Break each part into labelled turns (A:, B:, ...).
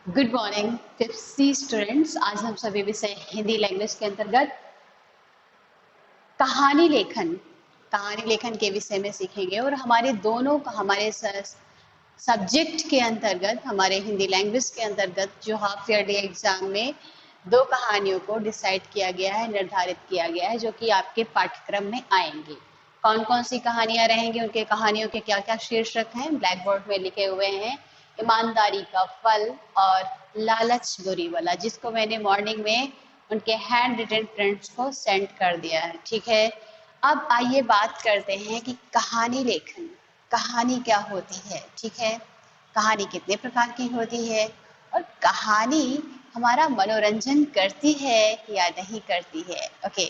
A: Good morning fifth सी students. आज हम सभी विषय हिंदी लैंग्वेज के अंतर्गत कहानी लेखन के विषय में सीखेंगे और हमारे सब्जेक्ट के अंतर्गत, हमारे हिंदी लैंग्वेज के अंतर्गत जो हाफ ईयरली एग्जाम में दो कहानियों को डिसाइड किया गया है, निर्धारित किया गया है, जो कि आपके पाठ्यक्रम में आएंगी। कौन कौन सी कहानियां रहेंगी, उनके कहानियों के क्या क्या शीर्षक हैं, ब्लैक बोर्ड में लिखे हुए हैं। ईमानदारी का फल और लालच बुरी वाला, जिसको मैंने मॉर्निंग में उनके हैंड रिटन प्रिंट्स को सेंड कर दिया है। ठीक है, अब आइए बात करते हैं कि कहानी लेखन, कहानी क्या होती है। ठीक है, कहानी कितने प्रकार की होती है और कहानी हमारा मनोरंजन करती है या नहीं करती है। ओके,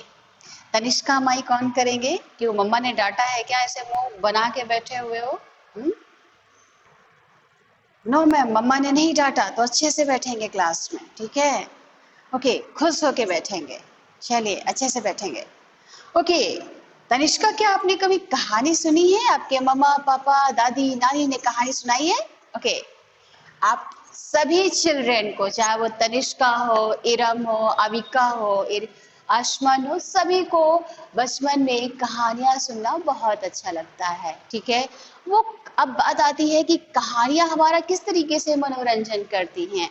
A: तनिष्का माइक ऑन करेंगे कि वो मम्मा ने डांटा है क्या, ऐसे मुंह बना के बैठे हुए हो। नो मैम, मम्मा ने नहीं डांटा, तो अच्छे से बैठेंगे क्लास में। ठीक है, ओके, खुश होके बैठेंगे। चलिए, अच्छे से बैठेंगे। ओके, तनिष्का, क्या आपने कभी कहानी सुनी है? आपके मम्मा पापा दादी नानी ने कहानी सुनाई है? ओके, आप सभी चिल्ड्रेन को, चाहे वो तनिष्का हो, इरम हो, अविका हो, आसमान हो, सभी को बचपन में कहानियां सुनना बहुत अच्छा लगता है। ठीक है, वो अब बात आती है कि कहानियां हमारा किस तरीके से मनोरंजन करती हैं।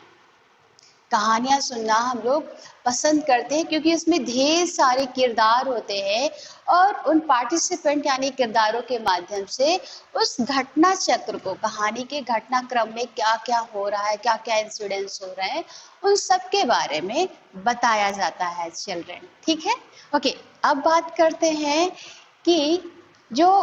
A: कहानियां सुनना हम लोग पसंद करते हैं क्योंकि इसमें ढेर सारे किरदार होते हैं और उन पार्टिसिपेंट यानी किरदारों के माध्यम से उस घटना चक्र को, कहानी के घटनाक्रम में क्या क्या हो रहा है, क्या क्या इंसिडेंट्स हो रहे हैं, उन सब के बारे में बताया जाता है चिल्ड्रन। ठीक है, ओके, अब बात करते हैं कि जो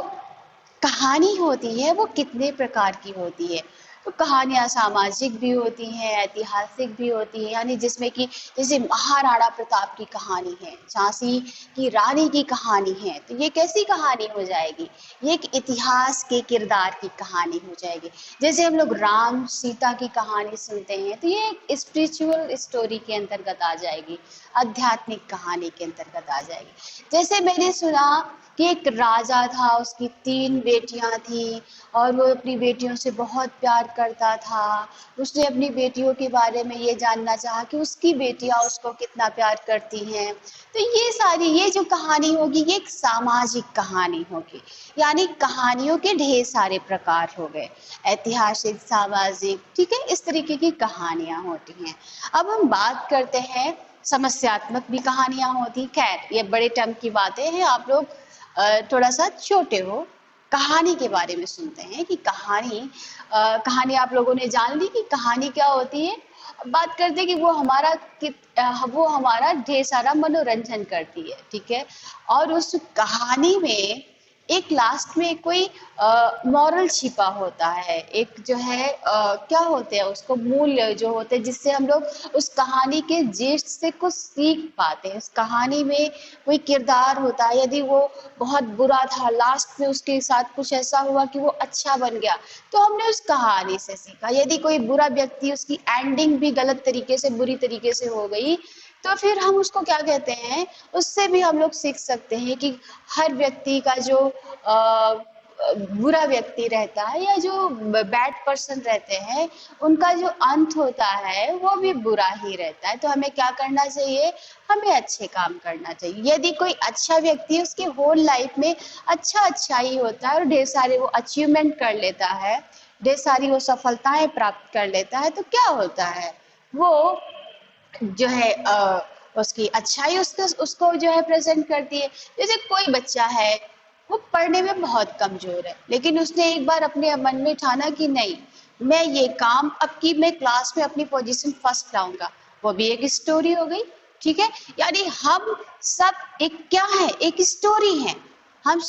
A: कहानी होती है वो कितने प्रकार की होती है। तो कहानियां सामाजिक भी होती हैं, ऐतिहासिक भी होती हैं, यानी जिसमें कि जैसे महाराणा प्रताप की कहानी है, झांसी की रानी की कहानी है, तो ये कैसी कहानी हो जाएगी? ये एक इतिहास के किरदार की कहानी हो जाएगी। जैसे हम लोग राम सीता की कहानी सुनते हैं तो ये एक स्पिरिचुअल स्टोरी के अंतर्गत आ जाएगी, आध्यात्मिक कहानी के अंतर्गत आ जाएगी। जैसे मैंने सुना कि एक राजा था, उसकी 3 बेटियां थी और वो अपनी बेटियों से बहुत प्यार करता था। उसने अपनी बेटियों के बारे में ये जानना चाहा कि उसकी बेटियां उसको कितना प्यार करती हैं। तो ये जो कहानी होगी, ये एक सामाजिक कहानी होगी, यानी कहानियों के ढेर सारे प्रकार हो गए, ऐतिहासिक, सामाजिक। ठीक है, इस तरीके की कहानियां होती हैं। अब हम बात करते हैं, समस्यात्मक भी कहानियां होती। खैर, ये बड़े टर्म की बातें हैं, आप लोग थोड़ा सा छोटे हो, कहानी के बारे में सुनते हैं कि कहानी आप लोगों ने जान ली कि कहानी क्या होती है। बात करते हैं कि वो हमारा ढेर सारा मनोरंजन करती है। ठीक है, और उस कहानी में एक लास्ट में कोई मॉरल छिपा होता है, एक जो है क्या होते हैं उसको, मूल्य जो होते हैं, जिससे हम लोग उस कहानी के जेस्ट से कुछ सीख पाते हैं। उस कहानी में कोई किरदार होता है, यदि वो बहुत बुरा था, लास्ट में उसके साथ कुछ ऐसा हुआ कि वो अच्छा बन गया, तो हमने उस कहानी से सीखा। यदि कोई बुरा व्यक्ति, उसकी एंडिंग भी गलत तरीके से, बुरी तरीके से हो गई, तो फिर हम उसको क्या कहते हैं, उससे भी हम लोग सीख सकते हैं कि हर व्यक्ति का जो बुरा व्यक्ति रहता है या जो बैड पर्सन रहते हैं, उनका जो अंत होता है वो भी बुरा ही रहता है। तो हमें क्या करना चाहिए? हमें अच्छे काम करना चाहिए। यदि कोई अच्छा व्यक्ति है, उसके होल लाइफ में अच्छा ही होता है और ढेर सारे वो अचीवमेंट कर लेता है, ढेर सारी वो सफलताएं प्राप्त कर लेता है, तो क्या होता है, वो जो है उसकी अच्छाई उसको जो है प्रेजेंट करती है। जैसे कोई बच्चा है, वो पढ़ने में बहुत कमजोर है, लेकिन उसने एक बार अपने मन में ठाना कि नहीं, मैं ये काम अब की मैं क्लास में अपनी पोजीशन फर्स्ट लाऊंगा, वो भी एक स्टोरी हो गई। ठीक है, यानी हम सब एक क्या है, एक स्टोरी है। हम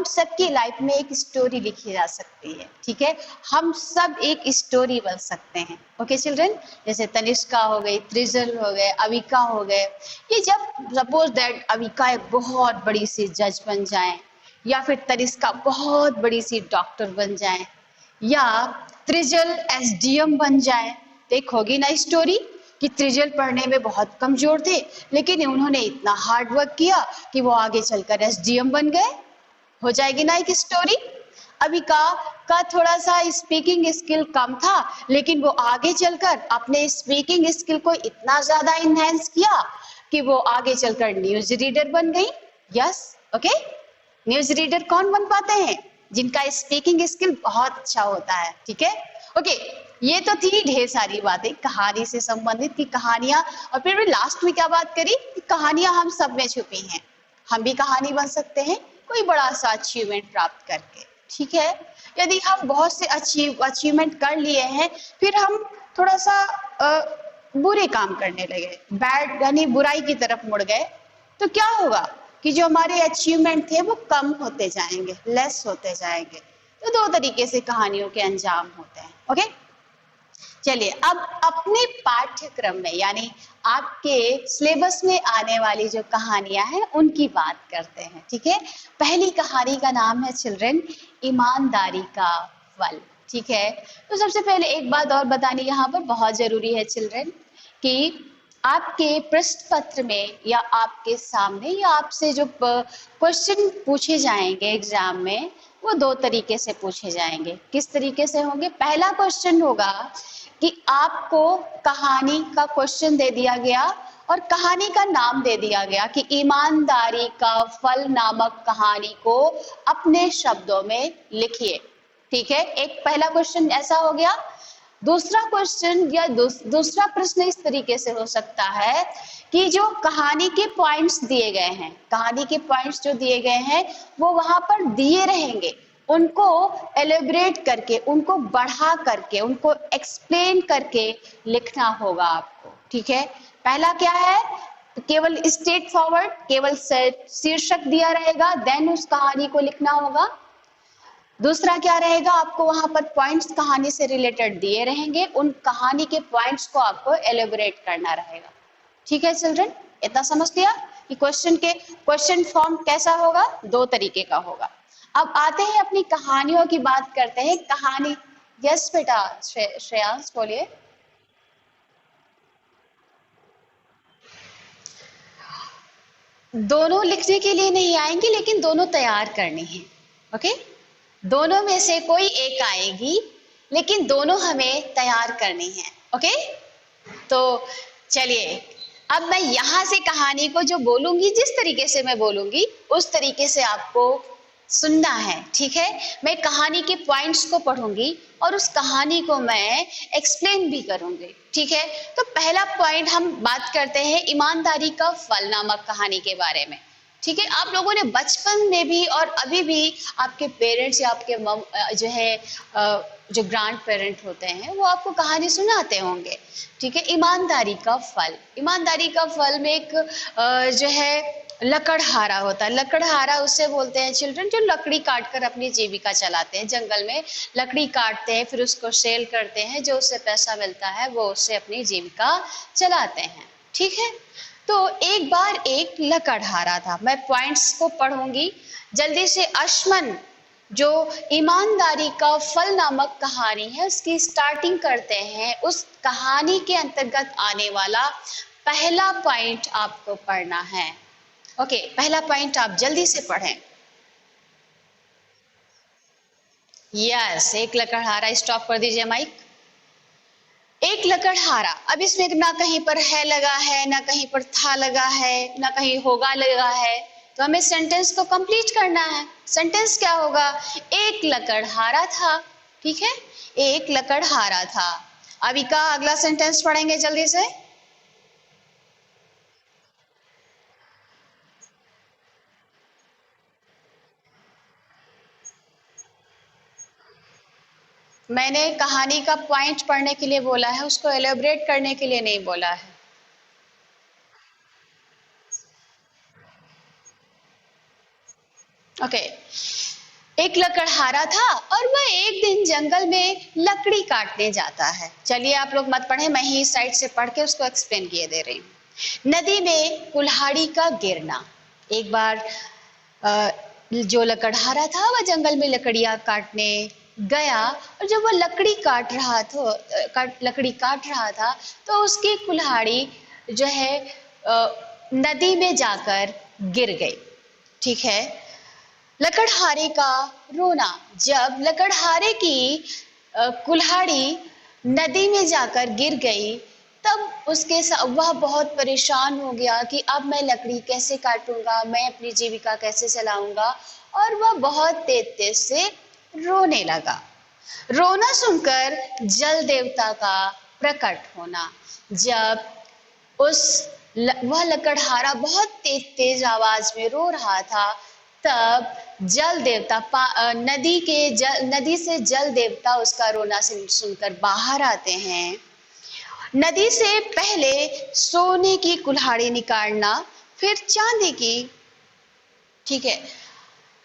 A: सबकी लाइफ में एक स्टोरी लिखी जा सकती है। ठीक है, हम सब एक स्टोरी बन सकते हैं। ओके चिल्ड्रन, जैसे तनिष्का हो गई, त्रिजल हो गए, अविका हो गए। ये जब सपोज दैट अविका एक बहुत बड़ी सी जज बन जाए, या फिर तनिष्का बहुत बड़ी सी डॉक्टर बन जाए, या त्रिजल एसडीएम बन जाए, तो एक होगी ना स्टोरी कि त्रिजल पढ़ने में बहुत कमजोर थे, लेकिन उन्होंने इतना हार्ड वर्क किया कि वो आगे चलकर एसडीएम बन गए। हो जाएगी ना एक स्टोरी। अविका का थोड़ा सा स्पीकिंग स्किल कम था, लेकिन वो आगे चलकर अपने स्पीकिंग स्किल को इतना ज्यादा इनहेंस किया कि वो आगे चलकर न्यूज रीडर बन गई। Yes, okay. न्यूज रीडर कौन बन पाते हैं? जिनका स्पीकिंग स्किल बहुत अच्छा होता है, ठीक है। ओके, ये तो थी ढेर सारी बातें कहानी से संबंधित की कहानियां, और फिर भी लास्ट में क्या बात करी, कहानियां हम सब में छुपी हैं, हम भी कहानी बन सकते हैं कोई बड़ा सा अचीवमेंट प्राप्त करके, ठीक है। यदि हम बहुत से अचीवमेंट कर लिए हैं, फिर हम थोड़ा सा बुरे काम करने लगे, बैड यानी बुराई की तरफ मुड़ गए, तो क्या होगा कि जो हमारे अचीवमेंट थे वो कम होते जाएंगे, लेस होते जाएंगे। तो दो तरीके से कहानियों के अंजाम होते हैं। ओके, चलिए अब अपने पाठ्यक्रम में यानी आपके सिलेबस में आने वाली जो कहानियां हैं उनकी बात करते हैं, ठीक है। पहली कहानी का नाम है चिल्ड्रन ईमानदारी का फल, ठीक है। तो सबसे पहले एक बात और बतानी यहाँ पर बहुत जरूरी है चिल्ड्रन, कि आपके प्रश्न पत्र में या आपके सामने या आपसे जो क्वेश्चन पूछे जाएंगे एग्जाम में, वो दो तरीके से पूछे जाएंगे। किस तरीके से होंगे? पहला क्वेश्चन होगा कि आपको कहानी का क्वेश्चन दे दिया गया और कहानी का नाम दे दिया गया कि ईमानदारी का फल नामक कहानी को अपने शब्दों में लिखिए, ठीक है। एक पहला क्वेश्चन ऐसा हो गया। दूसरा क्वेश्चन या दूसरा प्रश्न इस तरीके से हो सकता है कि जो कहानी के पॉइंट्स दिए गए हैं, कहानी के पॉइंट्स जो दिए गए हैं वो वहां पर दिए रहेंगे, उनको एलेबरेट करके, उनको बढ़ा करके, उनको एक्सप्लेन करके लिखना होगा आपको, ठीक है। पहला क्या है? केवल स्ट्रेट फॉरवर्ड, केवल शीर्षक दिया रहेगा, देन उस कहानी को लिखना होगा। दूसरा क्या रहेगा? आपको वहां पर पॉइंट्स कहानी से रिलेटेड दिए रहेंगे, उन कहानी के पॉइंट्स को आपको एलेबोरेट करना रहेगा, ठीक है चिल्ड्रन। इतना समझ लिया कि क्वेश्चन फॉर्म कैसा होगा? दो तरीके का होगा। अब आते हैं अपनी कहानियों की बात करते हैं। कहानी, यस बेटा श्रेयांश बोलिए। दोनों लिखने के लिए नहीं आएंगे, लेकिन दोनों तैयार करनी है, ओके। दोनों में से कोई एक आएगी, लेकिन दोनों हमें तैयार करनी है, ओके। तो चलिए, अब मैं यहां से कहानी को जो बोलूंगी, जिस तरीके से मैं बोलूंगी उस तरीके से आपको सुनना है, ठीक है। मैं कहानी के पॉइंट्स को पढ़ूंगी और उस कहानी को मैं एक्सप्लेन भी करूंगी, ठीक है। तो पहला पॉइंट हम बात करते हैं ईमानदारी का फल नामक कहानी के बारे में, ठीक है। आप लोगों ने बचपन में भी और अभी भी आपके पेरेंट्स या आपके जो है जो ग्रैंड पेरेंट होते हैं वो आपको कहानी सुनाते होंगे, ठीक है। ईमानदारी का फल, ईमानदारी का फल में एक जो है लकड़हारा होता है। लकड़हारा उससे बोलते हैं चिल्ड्रन जो लकड़ी काटकर अपनी जीविका चलाते हैं, जंगल में लकड़ी काटते हैं, फिर उसको सेल करते हैं, जो उससे पैसा मिलता है वो उससे अपनी जीविका चलाते हैं, ठीक है। तो एक बार एक लकड़हारा था। मैं पॉइंट्स को पढ़ूंगी जल्दी से। अश्मन जो ईमानदारी का फल नामक कहानी है उसकी स्टार्टिंग करते हैं। उस कहानी के अंतर्गत आने वाला पहला पॉइंट आपको पढ़ना है, ओके। पहला पॉइंट आप जल्दी से पढ़ें। यस, एक लकड़हारा। स्टॉप कर दीजिए माइक। एक लकड़हारा। अब इसमें ना कहीं पर है लगा है, ना कहीं पर था लगा है, ना कहीं होगा लगा है, तो हमें सेंटेंस को कंप्लीट करना है। सेंटेंस क्या होगा? एक लकड़हारा था, ठीक है। एक लकड़हारा था। अभी का अगला सेंटेंस पढ़ेंगे जल्दी से। मैंने कहानी का पॉइंट पढ़ने के लिए बोला है, उसको एलेबरेट करने के लिए नहीं बोला है। ओके। एक लकड़हारा था और वह एक दिन जंगल में लकड़ी काटने जाता है। चलिए आप लोग मत पढ़े, मैं ही इस साइड से पढ़ के उसको एक्सप्लेन किए दे रही हूँ। नदी में कुल्हाड़ी का गिरना। एक बार जो लकड़हारा था वह जंगल में लकड़ियां काटने गया, और जब वह लकड़ी काट रहा था तो उसकी कुल्हाड़ी जो है नदी में जाकर गिर गई, ठीक है। लकड़हारे का रोना। जब लकड़हारे की कुल्हाड़ी नदी में जाकर गिर गई, तब वह बहुत परेशान हो गया कि अब मैं लकड़ी कैसे काटूंगा, मैं अपनी जीविका कैसे चलाऊंगा, और वह बहुत तेज तेज से रोने लगा। रोना सुनकर जल देवता का प्रकट होना। जब वह लकड़हारा बहुत तेज तेज आवाज में रो रहा था, तब जल देवता नदी से जल देवता उसका रोना सुनकर बाहर आते हैं। नदी से पहले सोने की कुल्हाड़ी निकालना, फिर चांदी की। ठीक है।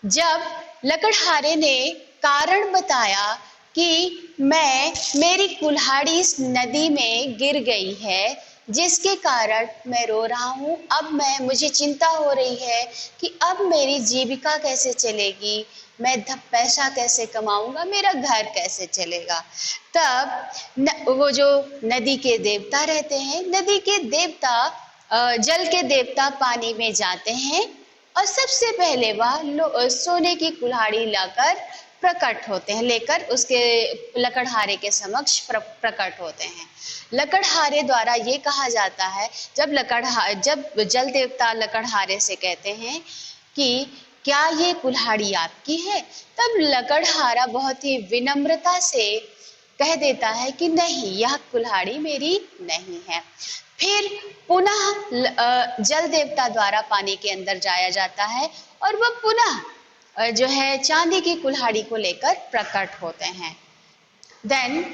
A: जब लकड़हारे ने कारण बताया कि मेरी कुल्हाड़ी इस नदी में गिर गई है, जिसके कारण मैं रो रहा हूँ, अब मुझे चिंता हो रही है कि अब मेरी जीविका कैसे चलेगी, मैं पैसा कैसे कमाऊंगा, मेरा घर कैसे चलेगा। तब वो जो नदी के देवता रहते हैं, नदी के देवता जल के देवता पानी में जाते हैं और सबसे पहले वह सोने की कुल्हाड़ी लाकर प्रकट होते हैं, लेकर उसके लकड़हारे के समक्ष प्रकट होते हैं। लकड़हारे द्वारा ये कहा जाता है, जब जल देवता लकड़हारे से कहते हैं कि क्या ये कुल्हाड़ी आपकी है, तब लकड़हारा बहुत ही विनम्रता से कह देता है कि नहीं, यह कुल्हाड़ी मेरी नहीं है। फिर पुनः जल देवता द्वारा पानी के अंदर जाया जाता है और वह पुनः जो है चांदी की कुल्हाड़ी को लेकर प्रकट होते हैं। देन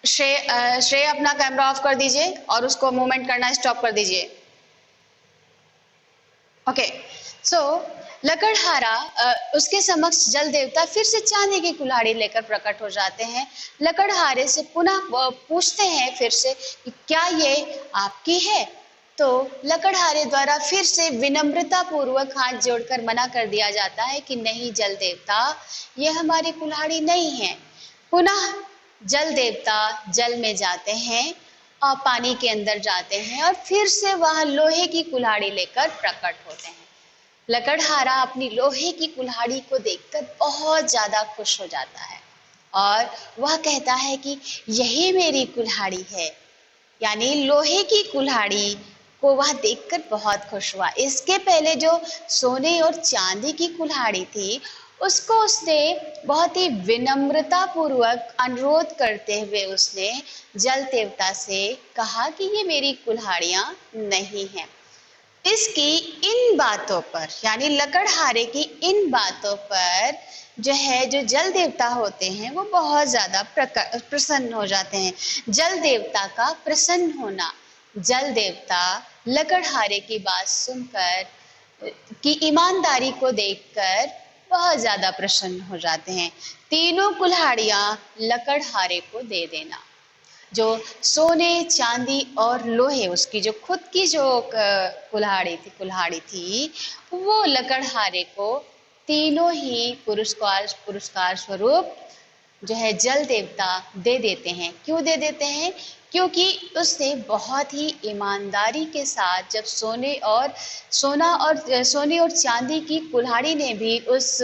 A: श्रेय अपना कैमरा ऑफ कर दीजिए और उसको मूवमेंट करना स्टॉप कर दीजिए। ओके, सो लकड़हारा उसके समक्ष जल देवता फिर से चांदी की कुल्हाड़ी लेकर प्रकट हो जाते हैं। लकड़हारे से पुनः पूछते हैं फिर से कि क्या ये आपकी है, तो लकड़हारे द्वारा फिर से विनम्रता पूर्वक हाथ जोड़कर मना कर दिया जाता है कि नहीं जल देवता, ये हमारी कुल्हाड़ी नहीं है। पुनः जल देवता जल में जाते हैं और पानी के अंदर जाते हैं और फिर से वह लोहे की कुल्हाड़ी लेकर प्रकट होते हैं। लकड़हारा अपनी लोहे की कुल्हाड़ी को देखकर बहुत ज्यादा खुश हो जाता है और वह कहता है कि यही मेरी कुल्हाड़ी है, यानी लोहे की कुल्हाड़ी को वह देखकर बहुत खुश हुआ। इसके पहले जो सोने और चांदी की कुल्हाड़ी थी, उसको उसने बहुत ही विनम्रता पूर्वक अनुरोध करते हुए उसने जल देवता से कहा कि ये मेरी कुल्हाड़ियां नहीं हैं। इसकी इन बातों पर, यानी लकड़हारे की इन बातों पर जो जल देवता होते हैं वो बहुत ज्यादा प्रसन्न हो जाते हैं। जल देवता का प्रसन्न होना, जल देवता लकड़हारे की बात सुनकर की ईमानदारी को देखकर बहुत ज्यादा प्रसन्न हो जाते हैं। तीनों कुल्हाड़ियां लकड़हारे को दे देना। जो सोने चांदी और लोहे, उसकी जो खुद की जो कुल्हाड़ी थी वो लकड़हारे को तीनों ही पुरस्कार स्वरूप जो है जल देवता दे देते हैं। क्यों दे देते हैं? क्योंकि उसने बहुत ही ईमानदारी के साथ जब सोना और चांदी की कुल्हाड़ी ने भी उस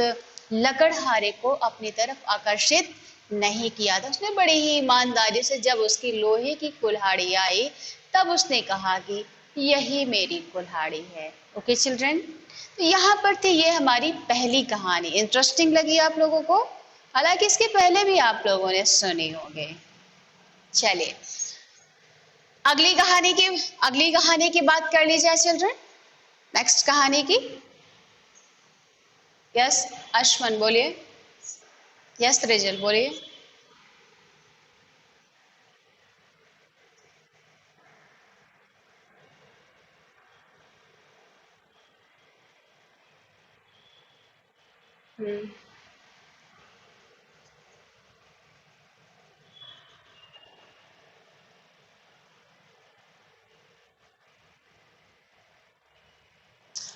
A: लकड़हारे को अपनी तरफ आकर्षित नहीं किया था। उसने बड़ी ही ईमानदारी से जब उसकी लोहे की कुल्हाड़ी आई तब उसने कहा कि यही मेरी कुल्हाड़ी है। ओके चिल्ड्रन, तो यहाँ पर थी ये हमारी पहली कहानी। इंटरेस्टिंग लगी आप लोगों को? हालांकि इसके पहले भी आप लोगों ने सुनी होगी। चलिए अगली कहानी की बात कर लीजिए चिल्ड्रन। नेक्स्ट कहानी की। यस अश्वन बोलिए। यस रिजल बोलिए।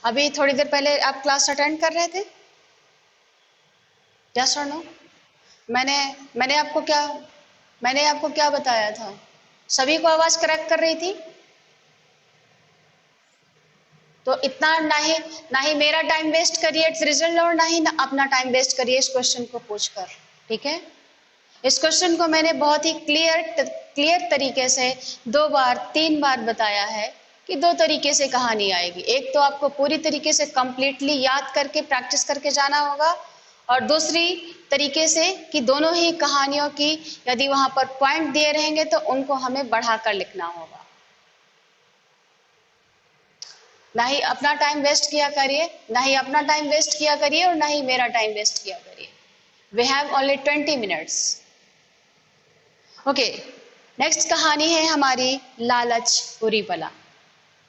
A: अभी थोड़ी देर पहले आप क्लास अटेंड कर रहे थे? यस और नो? मैंने मैंने आपको क्या बताया था? सभी को आवाज करेक्ट कर रही थी? तो इतना ना ही मेरा टाइम वेस्ट करिए इट्स रिजल्ट, और ना अपना टाइम वेस्ट करिए इस क्वेश्चन को पूछकर, ठीक है। इस क्वेश्चन को मैंने बहुत ही क्लियर तरीके से 2 बार 3 बार बताया है कि 2 तरीके से कहानी आएगी। एक तो आपको पूरी तरीके से कंप्लीटली याद करके प्रैक्टिस करके जाना होगा, और दूसरी तरीके से कि दोनों ही कहानियों की यदि वहां पर पॉइंट दिए रहेंगे तो उनको हमें बढ़ाकर लिखना होगा। ना ही अपना टाइम वेस्ट किया करिए, ना ही अपना टाइम वेस्ट किया करिए और ना ही मेरा टाइम वेस्ट किया करिए। We have only 20 minutes. Okay, next कहानी है हमारी लालच बुरी बला।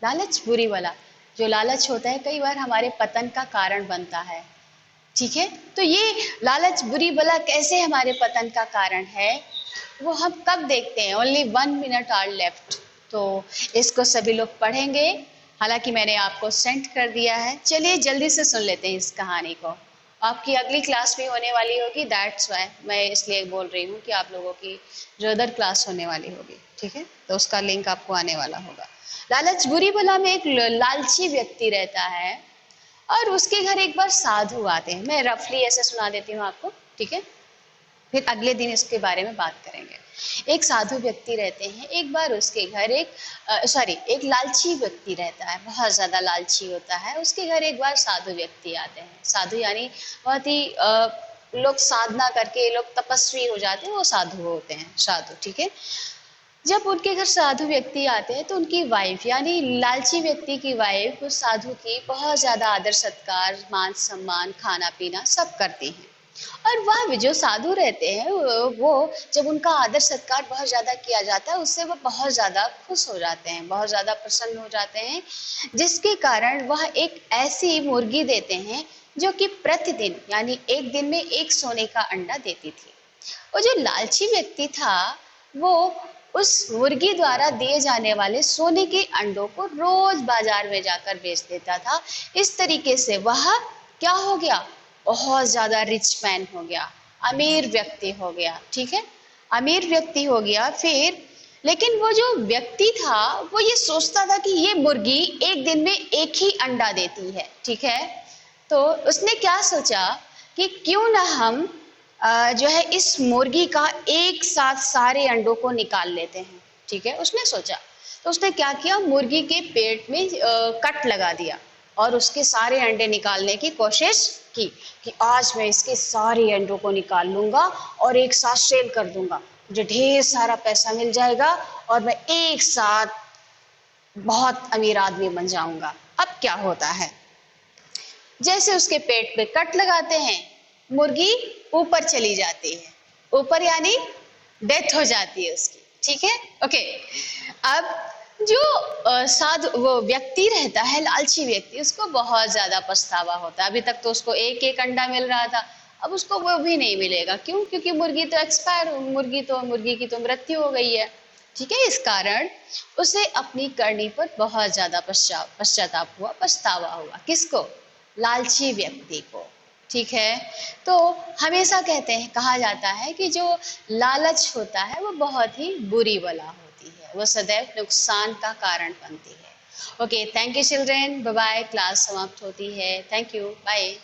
A: लालच बुरी बला, जो लालच होता है कई बार हमारे पतन का कारण बनता है, ठीक है। तो ये लालच बुरी बला कैसे हमारे पतन का कारण है वो हम कब देखते हैं। ओनली 1 मिनट आर लेफ्ट, तो इसको सभी लोग पढ़ेंगे, हालांकि मैंने आपको सेंड कर दिया है। चलिए जल्दी से सुन लेते हैं इस कहानी को। आपकी अगली क्लास भी होने वाली होगी, दैट्स वाई मैं इसलिए बोल रही हूँ कि आप लोगों की जो अदर क्लास होने वाली होगी, ठीक है, तो उसका लिंक आपको आने वाला होगा। लालच बुरी बला में एक लालची व्यक्ति रहता है और उसके घर एक बार साधु आते हैं। मैं रफली ऐसे सुना देती हूँ आपको, ठीक है, फिर अगले दिन इसके बारे में बात करेंगे। एक साधु व्यक्ति रहते हैं, एक बार उसके घर एक लालची व्यक्ति रहता है, बहुत ज्यादा लालची होता है। उसके घर एक बार साधु व्यक्ति आते हैं। साधु यानी बहुत ही लोग साधना करके लोग तपस्वी हो जाते हैं, वो साधु होते हैं, साधु, ठीक है। जब उनके घर साधु व्यक्ति आते हैं तो उनकी वाइफ यानी लालची व्यक्ति की वाइफ उस साधु की बहुत ज्यादा आदर सत्कार, मान सम्मान, खाना पीना सब करती हैं। और वह जो साधु रहते हैं वो जब उनका आदर सत्कार बहुत ज्यादा किया जाता है उससे वो बहुत ज्यादा खुश हो जाते हैं, बहुत ज्यादा प्रसन्न हो जाते हैं, जिसके कारण वह एक ऐसी मुर्गी देते हैं जो कि प्रतिदिन यानी एक दिन में 1 सोने का अंडा देती थी। वो जो लालची व्यक्ति था वो उस मुर्गी द्वारा दिए जाने वाले सोने के अंडों को रोज बाजार में जाकर बेच देता था। इस तरीके से वह क्या हो गया, बहुत ज्यादा रिच मैन हो गया, अमीर व्यक्ति हो गया, ठीक है, अमीर व्यक्ति हो गया। फिर लेकिन वो जो व्यक्ति था वो ये सोचता था कि ये मुर्गी एक दिन में 1 ही अंडा देती है, ठीक है। तो उसने क्या सोचा कि क्यों ना हम जो है इस मुर्गी का एक साथ सारे अंडों को निकाल लेते हैं, ठीक है, उसने सोचा। तो उसने क्या किया, मुर्गी के पेट में कट लगा दिया और उसके सारे अंडे निकालने की कोशिश की कि आज मैं इसके सारे अंडों को निकाल लूंगा और एक साथ सेल कर दूंगा, मुझे ढेर सारा पैसा मिल जाएगा और मैं एक साथ बहुत अमीर आदमी बन जाऊंगा। अब क्या होता है, जैसे उसके पेट पे कट लगाते हैं मुर्गी ऊपर चली जाती है, ऊपर यानी डेथ हो जाती है उसकी, ठीक है। ओके, अब जो साधु वो व्यक्ति रहता है, लालची व्यक्ति, उसको बहुत ज्यादा पछतावा होता है। अभी तक तो उसको एक एक अंडा मिल रहा था, अब उसको वो भी नहीं मिलेगा। क्यों? क्योंकि मुर्गी की तो मृत्यु हो गई है, ठीक है। इस कारण उसे अपनी करनी पर बहुत ज्यादा पश्चाताप हुआ, पछतावा हुआ। किसको? लालची व्यक्ति को, ठीक है। तो हमेशा कहा जाता है कि जो लालच होता है वो बहुत ही बुरी बला होती है, वो सदैव नुकसान का कारण बनती है। Okay, thank you children, bye bye, class समाप्त होती है। Thank you, bye.